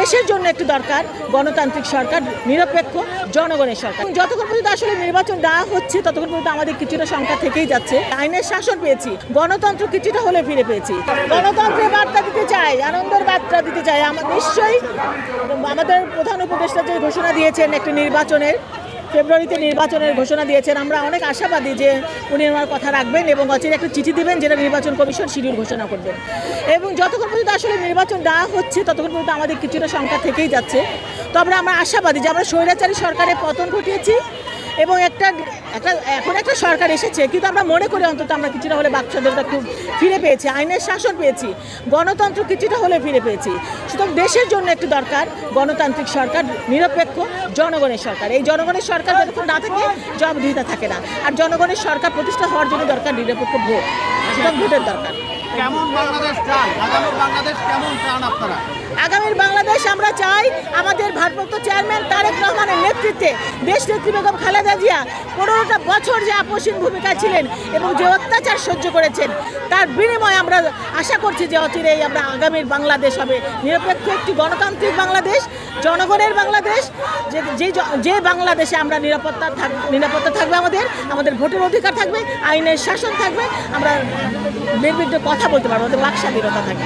দেশের জন্য একটি দরকার গণতান্ত্রিক সরকার, নিরপেক্ষ জনগণের সরকার। যতক্ষণ পর্যন্ত আসলে নির্বাচন না হচ্ছে ততক্ষণ পর্যন্ত আমাদের কিছুটা সংখ্যা থেকেই যাচ্ছে। আইনের শাসন পেয়েছি, গণতন্ত্র কিছুটা হলে ফিরে পেয়েছি। গণতন্ত্রের বার্তা দিতে চাই, আনন্দের বার্তা দিতে চাই। নিশ্চয়ই আমাদের প্রধান উপদেষ্টা যে ঘোষণা দিয়েছেন একটি ফেব্রুয়ারিতে নির্বাচনের ঘোষণা দিয়েছেন, আমরা অনেক আশাবাদী যে উনি ওনার কথা রাখবেন এবং অচিরে একটা চিঠি দিবেন যেটা নির্বাচন কমিশন শিডিউল ঘোষণা করবেন। এবং যতক্ষণ পর্যন্ত আসলে নির্বাচন না হচ্ছে ততক্ষণ পর্যন্ত আমাদের কিছুটা সংখ্যা থেকেই যাচ্ছে। তবে আমরা আশাবাদী যে আমরা স্বৈরাচারী সরকারের পতন ঘটিয়েছি এবং এখন একটা সরকার এসেছে, কিন্তু আমরা মনে করি অন্তত আমরা কিছুটা হলে বাকস্বাধীনতা খুব ফিরে পেয়েছি, আইনের শাসন পেয়েছি, গণতন্ত্র কিছুটা হলে ফিরে পেয়েছি। সুতরাং দেশের জন্য একটি দরকার গণতান্ত্রিক সরকার, নিরপেক্ষ জনগণের সরকার। এই জনগণের সরকার যতক্ষণ না থাকে জবাবদিহিতা থাকে না। আর জনগণের সরকার প্রতিষ্ঠা হওয়ার জন্য দরকার নিরপেক্ষ ভোট, সুতরাং ভোটের দরকার। কেমন বাংলাদেশ চান? আগামী বাংলাদেশ কেমন চান আপনারা? আগামীর বাংলাদেশ আমরা চাই আমাদের ভারপ্রাপ্ত চেয়ারম্যান তারেক রহমানের নেতৃত্বে দেশ নেত্রী বেগম খালেদা জিয়া 15টা বছর যে আপসীন ভূমিকায় ছিলেন এবং যে অত্যাচার সহ্য করেছেন তার বিনিময়ে আমরা আশা করছি যে অচিরেই আমরা আগামীর বাংলাদেশ হবে নিরপেক্ষ একটি গণতান্ত্রিক বাংলাদেশ, জনগণের বাংলাদেশ, যে বাংলাদেশে আমরা নিরাপত্তা থাকবে, আমাদের ভোটের অধিকার থাকবে, আইনের শাসন থাকবে, আমরা নির্বিঘ্নে কথা বলতে পারবো, আমাদের বাক স্বাধীনতা থাকবে।